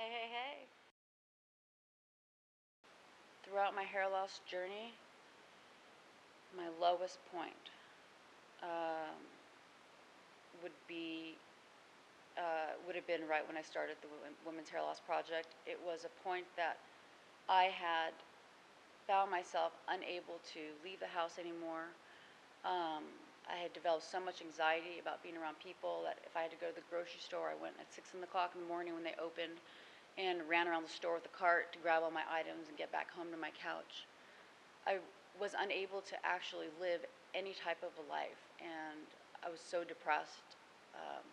Hey, hey, hey. Throughout my hair loss journey, my lowest point um, would be would have been right when I started the Women's Hair Loss Project. It was a point that I had found myself unable to leave the house anymore. I had developed so much anxiety about being around people that if I had to go to the grocery store, I went at 6 o'clock in the morning when they opened and ran around the store with a cart to grab all my items and get back home to my couch. I was unable to actually live any type of a life, and I was so depressed um,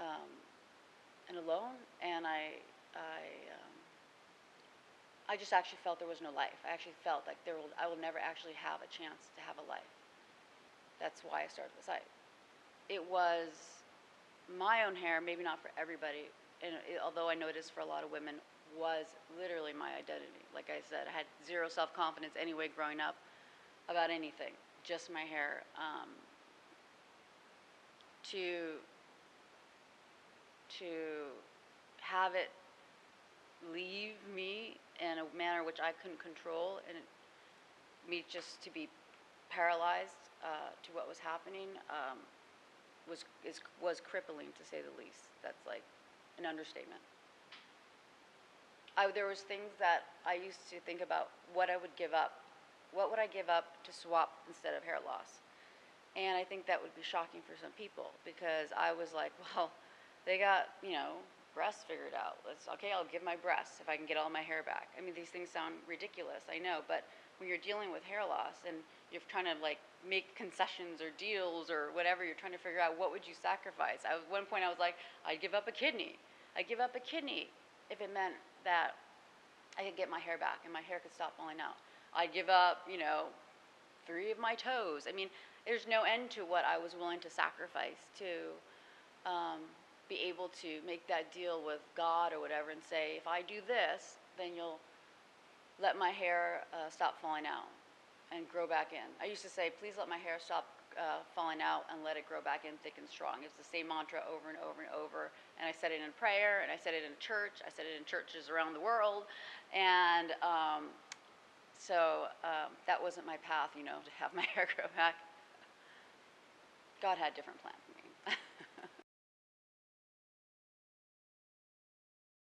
um, and alone, and I, um, I just actually felt there was no life. I actually felt like I will never actually have a chance to have a life. That's why I started the site. It was my own hair, maybe not for everybody, and although I know it is for a lot of women, was literally my identity. Like I said, I had zero self-confidence anyway growing up about anything, just my hair. To to have it leave me in a manner which I couldn't control, and me just to be paralyzed to what was happening was crippling, to say the least. That's like an understatement. There was things that I used to think about what I would give up. What would I give up to swap instead of hair loss? And I think that would be shocking for some people, because I was like, well, they got, breasts figured out. Okay, I'll give my breasts if I can get all my hair back. I mean, these things sound ridiculous, I know, but when you're dealing with hair loss and you're trying to like make concessions or deals or whatever, you're trying to figure out what would you sacrifice. At one point I was like, I'd give up a kidney. I'd give up a kidney if it meant that I could get my hair back and my hair could stop falling out. I'd give up, 3 of my toes. I mean, there's no end to what I was willing to sacrifice to be able to make that deal with God or whatever and say, if I do this, then you'll let my hair stop falling out and grow back in. I used to say, please let my hair stop falling out and let it grow back in thick and strong. It's the same mantra over and over and over. And I said it in prayer, and I said it in church. I said it in churches around the world. And that wasn't my path, to have my hair grow back. God had a different plan.